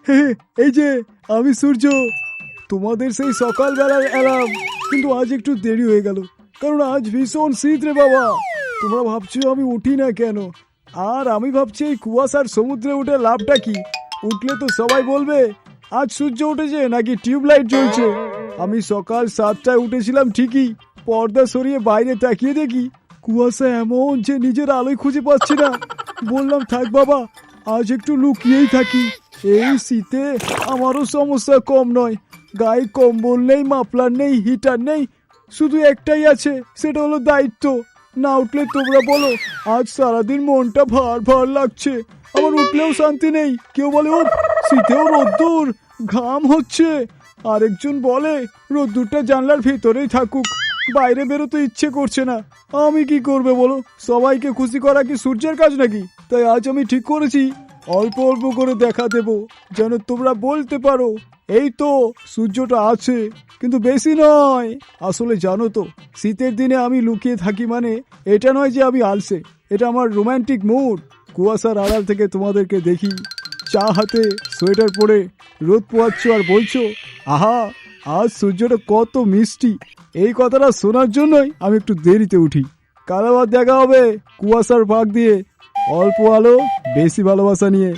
হে, এই যে আমি সূর্য, তোমাদের সেই সকালবেলার অ্যালার্ম। কিন্তু আজ একটু দেরি হয়ে গেল, কারণ আজ ভীষণ শীত রে বাবা। তোমরা ভাবছো আমি উঠি না কেন, আর আমি ভাবছি এই কুয়াশার সমুদ্রে উঠে লাভটা কি। উঠলে তো সবাই বলবে আজ সূর্য উঠেছে নাকি টিউবলাইট জ্বলছে। আমি সকাল 7টায় উঠেছিলাম ঠিকই, পর্দা সরিয়ে বাইরে তাকিয়ে দেখি কুয়াশা এমন যে নিজের আলোয় খুঁজে পাচ্ছি না। বললাম থাক বাবা, আজ একটু লুকিয়েই থাকি। এই শীতে আমারও সমস্যা কম নয়। গায়ে কম্বল নেই, মাফলার নেই, হিটার নেই, শুধু একটাই আছে, সেটা হলো দায়িত্ব। না উঠলে তোমরা বলো আজ সারাদিন মনটা ভার ভার লাগছে। আবার উঠলেও শান্তি নেই, কেউ বলে ও শীতেও রোদ্দুর, ঘাম হচ্ছে। আরেকজন বলে রোদ্দুরটা জানলার ভেতরেই থাকুক, বাইরে বেরোতে ইচ্ছে করছে না। আমি কি করবে বলো, সবাইকে খুশি করা কি সূর্যের কাজ নাকি? তাই আজ আমি ঠিক করেছি অল্প অল্প করে দেখা দেব, যেন তোমরা বলতে পারো এই তো সূর্যটা আছে, কিন্তু বেশি নয়। আসলে জানো তো, শীতের দিনে আমি লুকিয়ে থাকি মানে এটা নয় যে আমি আলসে, এটা আমার রোমান্টিক মুড। কুয়াশার আড়াল থেকে তোমাদেরকে দেখি, চা হাতে, সোয়েটার পরে রোদ পোয়াচ্ছ আর বলছো আহা আজ সূর্যটা কত মিষ্টি। এই কথাটা শোনার জন্যই আমি একটু দেরিতে উঠি। কাল আবার দেখা হবে কুয়াশার ফাঁক দিয়ে, অল্প আলো বেশি ভালোবাসা নিয়ে।